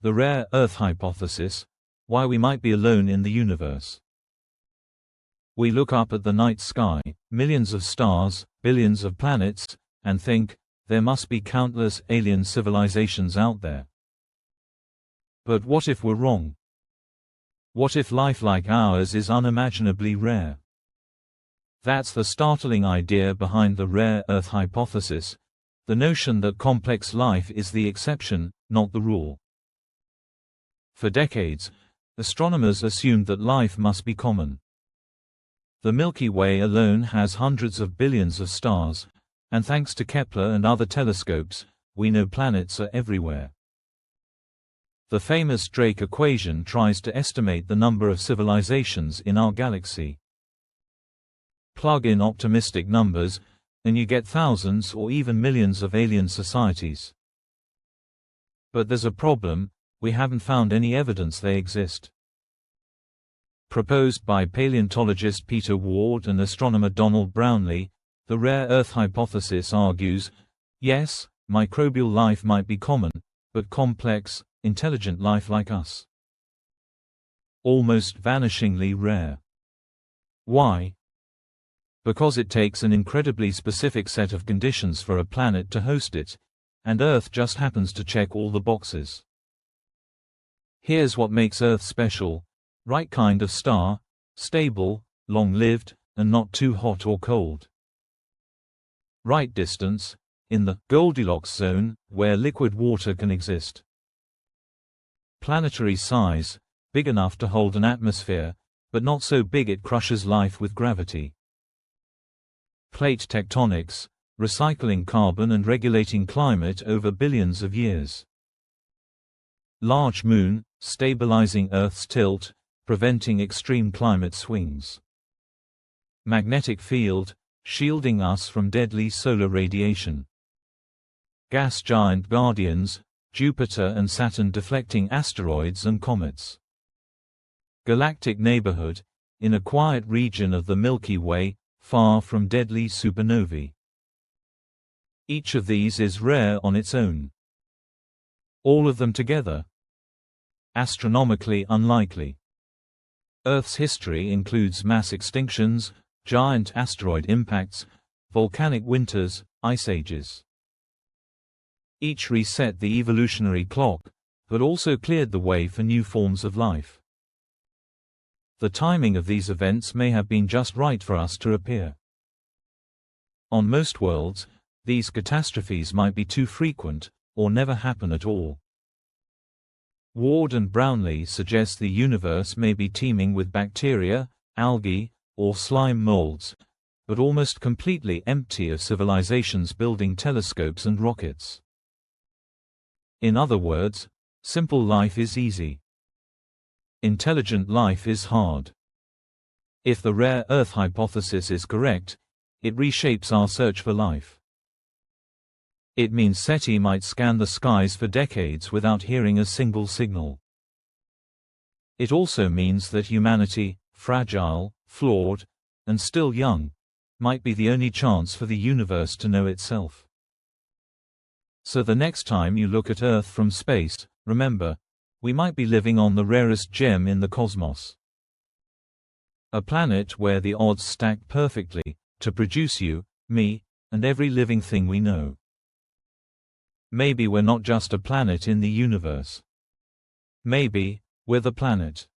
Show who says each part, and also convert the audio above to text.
Speaker 1: The rare Earth hypothesis, why we might be alone in the universe. We look up at the night sky, millions of stars, billions of planets, and think, there must be countless alien civilizations out there. But what if we're wrong? What if life like ours is unimaginably rare? That's the startling idea behind the rare Earth hypothesis, the notion that complex life is the exception, not the rule. For decades, astronomers assumed that life must be common. The Milky Way alone has hundreds of billions of stars, and thanks to Kepler and other telescopes, we know planets are everywhere. The famous Drake equation tries to estimate the number of civilizations in our galaxy. Plug in optimistic numbers, and you get thousands or even millions of alien societies. But there's a problem, we haven't found any evidence they exist. Proposed by paleontologist Peter Ward and astronomer Donald Brownlee, the rare Earth hypothesis argues, yes, microbial life might be common, but complex, intelligent life like us. Almost vanishingly rare. Why? Because it takes an incredibly specific set of conditions for a planet to host it, and Earth just happens to check all the boxes. Here's what makes Earth special: right kind of star, stable, long-lived, and not too hot or cold. Right distance, in the Goldilocks zone, where liquid water can exist. Planetary size, big enough to hold an atmosphere, but not so big it crushes life with gravity. Plate tectonics, recycling carbon and regulating climate over billions of years. Large moon, stabilizing Earth's tilt, preventing extreme climate swings. Magnetic field, shielding us from deadly solar radiation. Gas giant guardians, Jupiter and Saturn deflecting asteroids and comets. Galactic neighborhood, in a quiet region of the Milky Way, far from deadly supernovae. Each of these is rare on its own. All of them together? Astronomically unlikely. Earth's history includes mass extinctions, giant asteroid impacts, volcanic winters, ice ages. Each reset the evolutionary clock, but also cleared the way for new forms of life. The timing of these events may have been just right for us to appear. On most worlds, these catastrophes might be too frequent, or never happen at all. Ward and Brownlee suggest the universe may be teeming with bacteria, algae, or slime molds, but almost completely empty of civilizations building telescopes and rockets. In other words, simple life is easy. Intelligent life is hard. If the rare Earth hypothesis is correct, it reshapes our search for life. It means SETI might scan the skies for decades without hearing a single signal. It also means that humanity, fragile, flawed, and still young, might be the only chance for the universe to know itself. So the next time you look at Earth from space, remember, we might be living on the rarest gem in the cosmos. A planet where the odds stack perfectly to produce you, me, and every living thing we know. Maybe we're not just a planet in the universe. Maybe we're the planet.